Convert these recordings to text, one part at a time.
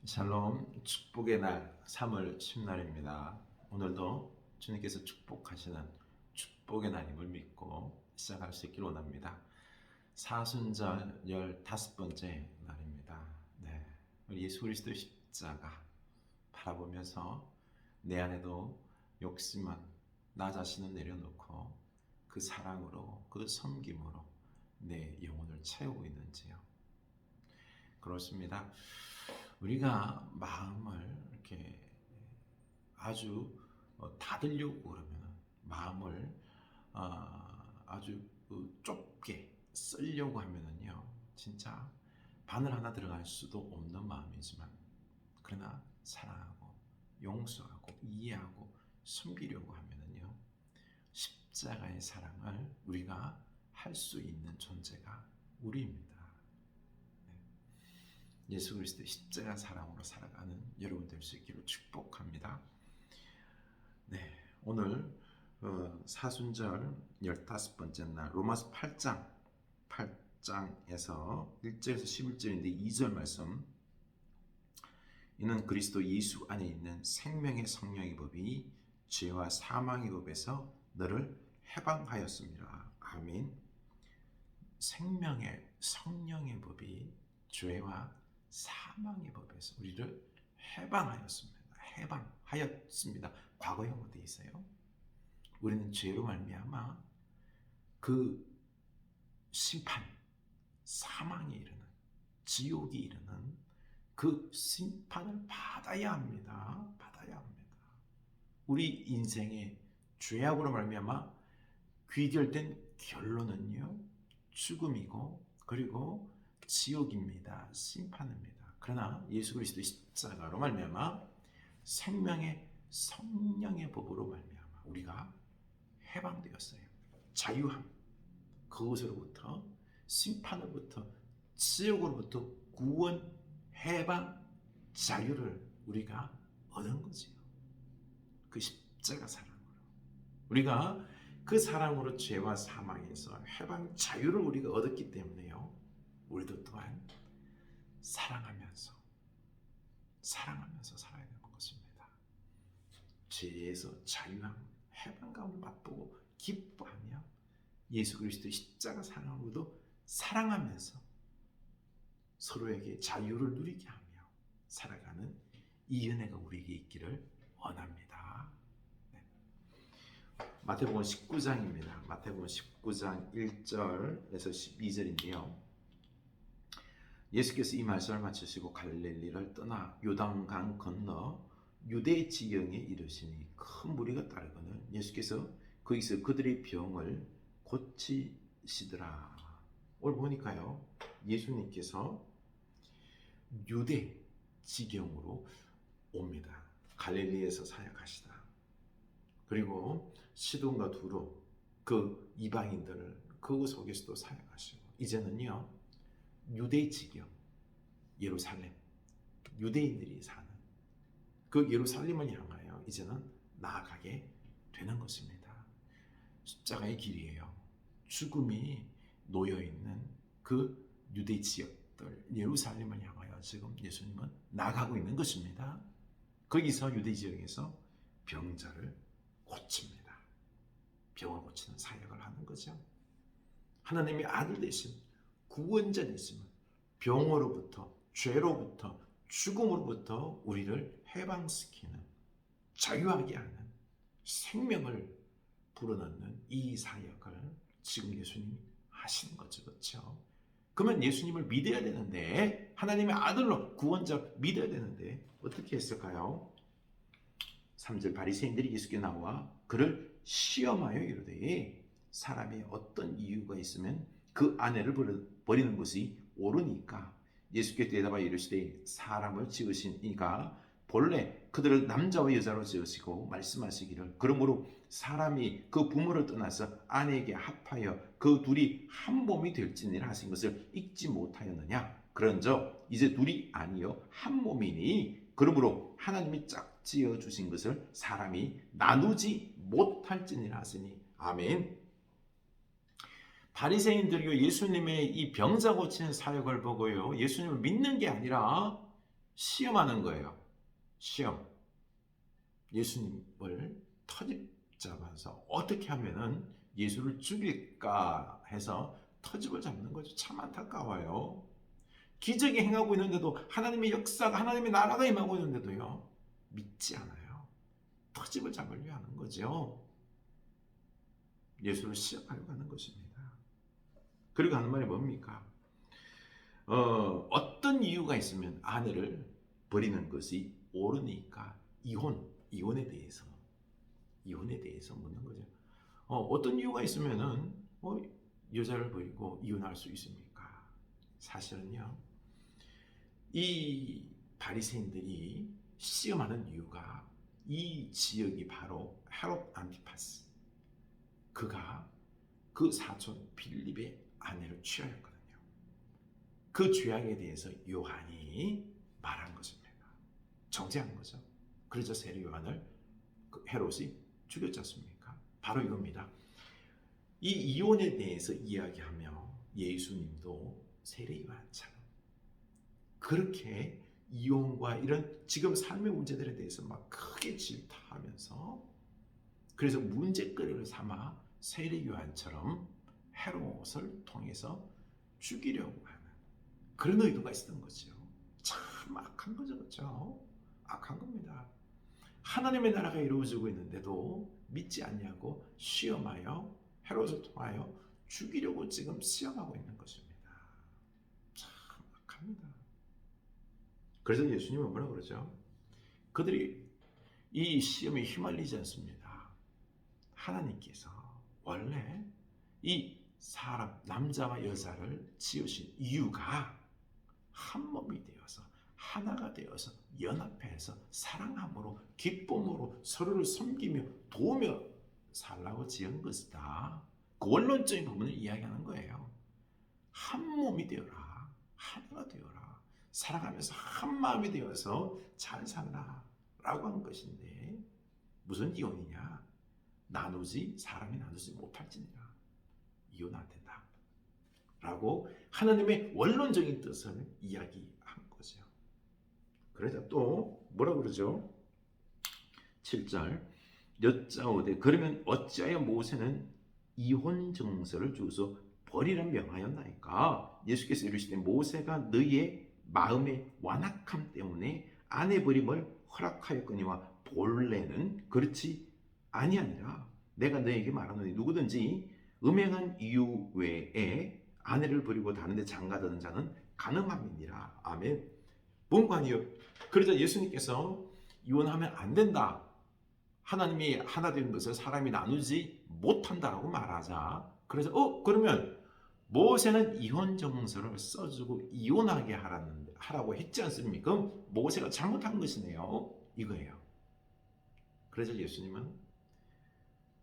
샬롬, 축복의 날 3월 10날입니다. 오늘도 주님께서 축복하시는 축복의 날임을 믿고 시작할 수 있기를 원합니다. 사순절 15번째 날입니다. 네, 우리 예수 그리스도의 십자가 바라보면서 내 안에도 욕심은 나 자신을 내려놓고 그 사랑으로, 그 섬김으로 내 영혼을 채우고 있는지요. 그렇습니다. 우리가 마음을 이렇게 아주 닫으려고 그러면 마음을 아주 좁게 쓰려고 하면은요, 진짜 바늘 하나 들어갈 수도 없는 마음이지만, 그러나 사랑하고 용서하고 이해하고 섬기려고 하면은요, 십자가의 사랑을 우리가 할 수 있는 존재가 우리입니다. 예수 그리스도의 십자가 사랑으로 살아가는 여러분 될 수 있기를 축복합니다. 네, 오늘 사순절 15번째 날 로마서 8장에서 1절에서 11절인데 2절 말씀, 이는 그리스도 예수 안에 있는 생명의 성령의 법이 죄와 사망의 법에서 너를 해방하였습니다. 아멘. 생명의 성령의 법이 죄와 사망의 법에서 우리를 해방하였습니다. 해방하였습니다. 과거형으로 되어 있어요. 우리는 죄로 말미암아 그 심판, 사망에 이르는, 지옥에 이르는 그 심판을 받아야 합니다. 받아야 합니다. 우리 인생의 죄악으로 말미암아 귀결된 결론은요, 죽음이고, 그리고 지옥입니다. 심판입니다. 그러나 예수 그리스도의 십자가로 말미암아 생명의 성령의 법으로 말미암아 우리가 해방되었어요. 자유함, 그것으로부터, 심판으로부터, 지옥으로부터 구원, 해방, 자유를 우리가 얻은 거지요. 그 십자가 사랑으로 우리가 그 사랑으로 죄와 사망에서 해방, 자유를 우리가 얻었기 때문에요, 우리도 또한 사랑하면서 살아야 되는 것입니다. 죄에서 자유함, 해방감을 맛보고 기뻐하며 예수 그리스도의 십자가 사랑으로도 사랑하면서 서로에게 자유를 누리게 하며 살아가는 이 은혜가 우리에게 있기를 원합니다. 네. 마태복음 19장입니다. 마태복음 19장 1절에서 12절인데요. 예수께서 이 말씀을 마치시고 갈릴리를 떠나 요단강 건너 유대 지경에 이르시니 큰 무리가 따르거늘 예수께서 거기서 그들의 병을 고치시더라. 오늘 보니까요, 예수님께서 유대 지경으로 옵니다. 갈릴리에서 사역하시다. 그리고 시돈과 두로 그 이방인들을 그 속에서도 사역하시고, 이제는요 유대 지경, 예루살렘, 유대인들이 사는 그 예루살렘을 향하여 이제는 나아가게 되는 것입니다. 십자가의 길이에요. 죽음이 놓여있는 그 유대 지역들, 예루살렘을 향하여 지금 예수님은 나아가고 있는 것입니다. 거기서 유대 지역에서 병자를 고칩니다. 병을 고치는 사역을 하는 거죠. 하나님의 아들 되신 구원자 되심은 병으로부터, 죄로부터, 죽음으로부터 우리를 해방시키는, 자유하게 하는, 생명을 불어넣는 이 사역을 지금 예수님이 하시는 거죠. 그렇죠? 그러면 예수님을 믿어야 되는데, 하나님의 아들로 구원자 믿어야 되는데 어떻게 했을까요? 3절, 바리새인들이 예수께 나와 그를 시험하여 이르되 사람이 어떤 이유가 있으면 그 아내를 버리는 것이 옳으니까. 예수께 대답하여 이르시되 사람을 지으신 이가 본래 그들을 남자와 여자로 지으시고 말씀하시기를 그러므로 사람이 그 부모를 떠나서 아내에게 합하여 그 둘이 한 몸이 될지니라 하신 것을 읽지 못하였느냐. 그런즉 이제 둘이 아니요 한 몸이니 그러므로 하나님이 짝지어 주신 것을 사람이 나누지 못할지니라 하시니. 아멘. 바리새인들이 예수님의 이 병자 고치는 사역을 보고요, 예수님을 믿는 게 아니라 시험하는 거예요. 시험. 예수님을 터집 잡아서 어떻게 하면은 예수를 죽일까 해서 터집을 잡는 거죠. 참 안타까워요. 기적이 행하고 있는데도, 하나님의 역사가, 하나님의 나라가 임하고 있는데도요, 믿지 않아요. 터집을 잡으려 하는 거죠. 예수를 시험하려고 하는 것입니다. 그리고 하는 말이 뭡니까? 어떤 이유가 있으면 아내를 버리는 것이 옳으니까 이혼에 대해서 묻는 거죠. 어떤 이유가 있으면은 여자를 버리고 이혼할 수 있습니까? 사실은요, 이 바리새인들이 시험하는 이유가, 이 지역이 바로 헤롯 안티파스, 그가 그 사촌 빌립의 아내를 취하였거든요. 그 죄악에 대해서 요한이 말한 것입니다. 정죄한 거죠. 그래서 세례 요한을 헤롯이 죽였지 않습니까? 바로 이겁니다. 이 이혼에 대해서 이야기하며 예수님도 세례 요한처럼 그렇게 이혼과 이런 지금 삶의 문제들에 대해서 막 크게 질타하면서, 그래서 문제거리를 삼아 세례 요한처럼 헤롯을 통해서 죽이려고 하는 그런 의도가 있었던 거죠. 참 악한 거죠, 그렇죠? 악한 겁니다. 하나님의 나라가 이루어지고 있는데도 믿지 않냐고 시험하여 헤롯을 통하여 죽이려고 지금 시험하고 있는 것입니다. 참 악합니다. 그래서 예수님은 뭐라 그러죠? 그들이 이 시험에 휘말리지 않습니다. 하나님께서 원래 이 사람, 남자와 여자를 지으신 이유가 한 몸이 되어서, 하나가 되어서, 연합해서 사랑함으로, 기쁨으로 서로를 섬기며 도우며 살라고 지은 것이다. 그 원론적인 부분을 이야기하는 거예요. 한 몸이 되어라, 하나가 되어라, 살아가면서 한 마음이 되어서 잘 살라 라고 한 것인데, 무슨 이혼이냐? 사람이 나누지 못할지니라. 이혼 안 된다 라고 하나님의 원론적인 뜻을 이야기한 거죠. 그래서 또 뭐라 그러죠? 7절 여짜오되 그러면 어찌하여 모세는 이혼 정서를 주어서 버리라 명하였나이까? 예수께서 이르시되 모세가 너희의 마음의 완악함 때문에 아내 버림을 허락하였거니와 본래는 그렇지 아니하니라. 내가 너에게 말하노니 누구든지 음행한 이유 외에 아내를 버리고 다른 데 장가드는 자는 간음함이니라. 아멘. 뭔가 아니요. 그러자 예수님께서 이혼하면 안 된다, 하나님이 하나 된 것을 사람이 나누지 못한다라고 말하자, 그래서 그러면 모세는 이혼 정서를 써주고 이혼하게 하라고 했지 않습니까? 모세가 잘못한 것이네요, 이거예요. 그래서 예수님은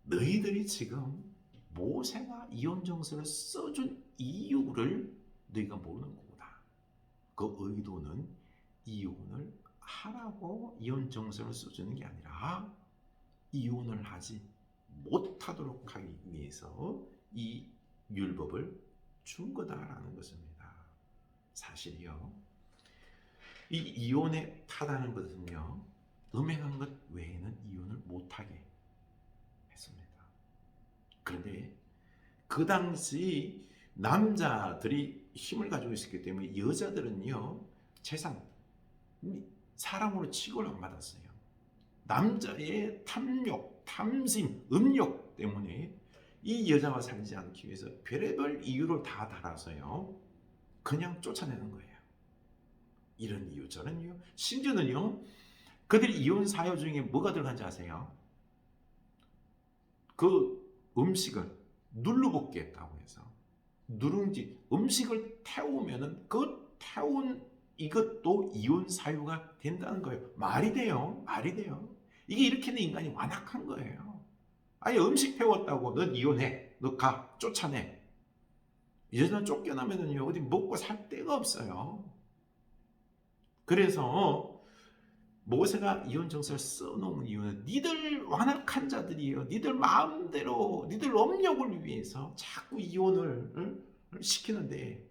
너희들이 지금 모세가 이혼 정서를 써준 이유를 너희가 모르는 거다. 그 의도는 이혼을 하라고 이혼 정서를 써주는 게 아니라 이혼을 하지 못하도록 하기 위해서 이 율법을 준 거다라는 것입니다. 사실이요, 이 이혼에 타다는 것은요, 음행한 것 외에는 이혼을 못하게 했습니다. 그런데 그 당시 남자들이 힘을 가지고 있었기 때문에 여자들은요, 재산, 사랑으로 취급을 안 받았어요. 남자의 탐욕, 탐심, 음욕 때문에 이 여자와 살지 않기 위해서 별의별 이유를 다 달아서요, 그냥 쫓아내는 거예요. 이런 이유 저런 이유, 심지어는요, 그들이 이혼 사유 중에 뭐가 들어간지 아세요? 그 음식을 눌러볶기 했다고 해서 누룽지 음식을 태우면은 그 태운 이것도 이혼 사유가 된다는 거예요. 말이 돼요? 말이 돼요? 이게 이렇게는 인간이 완악한 거예요. 아니, 음식 태웠다고 넌 이혼해, 너 가, 쫓아내. 이제는 쫓겨나면은요, 어디 먹고 살 데가 없어요. 그래서 모세가 이혼 정서를 써놓은 이유는 니들 완악한 자들이에요. 니들 마음대로, 니들 업력을 위해서 자꾸 이혼을 시키는데,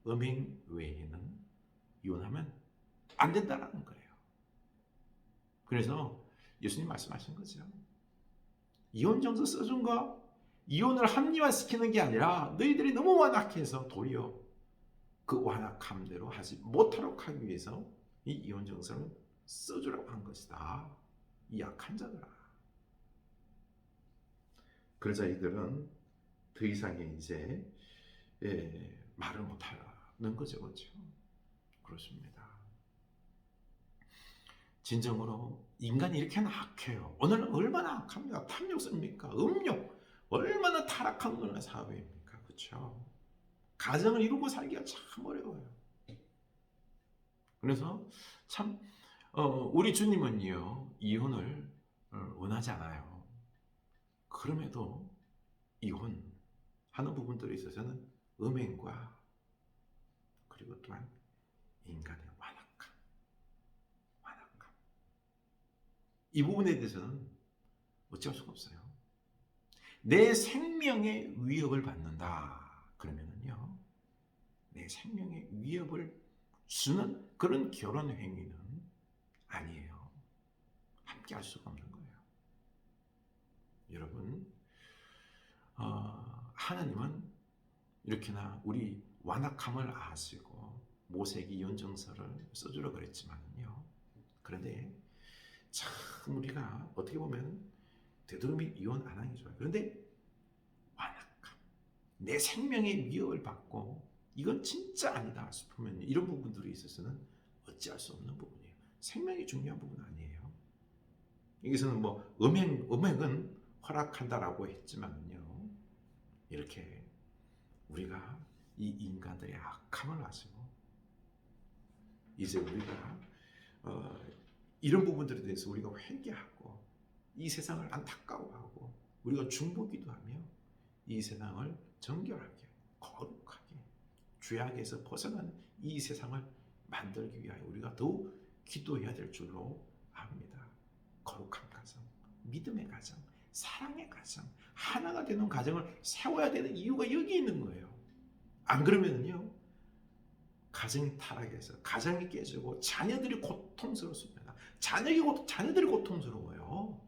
음행 외에는 이혼하면 안 된다는 거예요. 그래서 예수님 말씀하신 거죠. 이혼 정서 써준 거 이혼을 합리화시키는 게 아니라 너희들이 너무 완악해서 도리어 그 완악함대로 하지 못하도록 하기 위해서 이 이혼 정서를 써주라고 한 것이다. 이 약한 자들아. 그러자 이들은 더 이상의 이제 말을 못하는 거죠. 그렇죠? 그렇습니다. 진정으로 인간이 이렇게 악해요. 오늘은 얼마나 악합니까? 탐욕습니까? 음욕. 얼마나 타락한 거나 사회입니까? 그렇죠? 가정을 이루고 살기가 참 어려워요. 그래서 참 우리 주님은요 이혼을 원하지 않아요. 그럼에도 이혼하는 부분들에 있어서는 음행과 그리고 또한 인간의 완악함 이 부분에 대해서는 어찌할 수가 없어요. 내 생명에 위협을 받는다 그러면은요 내 생명에 위협을 주는 그런 결혼 행위는 아니에요. 함께 할 수가 없는 거예요. 여러분 하나님은 이렇게나 우리 완악함을 아시고 모세에게 이혼 정서를 써주라 그랬지만요. 그런데 참 우리가 어떻게 보면 되도록이면 이혼 안 하는 게 좋아요. 그런데 완악함, 내 생명의 위협을 받고 이건 진짜 아니다 싶으면 이런 부분들이 있어서는 어찌할 수 없는 부분이에요. 생명이 중요한 부분 아니에요. 여기서는 뭐 음행은 허락한다라고 했지만요. 이렇게 우리가 이 인간들의 악함을 아시고 이제 우리가 이런 부분들에 대해서 우리가 회개하고 이 세상을 안타까워하고 우리가 중보기도하며 이 세상을 정결하게 거룩하게 죄악에서 벗어난 이 세상을 만들기 위하여 우리가 더욱 기도해야 될 줄로 압니다. 거룩한 가정, 믿음의 가정, 사랑의 가정, 하나가 되는 가정을 세워야 되는 이유가 여기 있는 거예요. 안 그러면요 가정이 타락해서 가정이 깨지고 자녀들이 고통스럽습니다. 자녀들이 고통스러워요.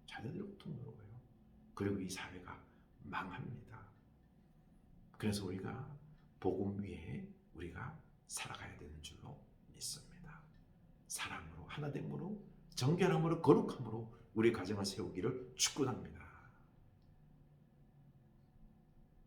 자녀들이 고통스러워요. 그리고 이 사회가 망합니다. 그래서 우리가 복음 위에 우리가 살아가야 되는 줄로 믿습니다. 사랑으로 하나됨으로 정결함으로 거룩함으로 우리 가정을 세우기를 축원합니다.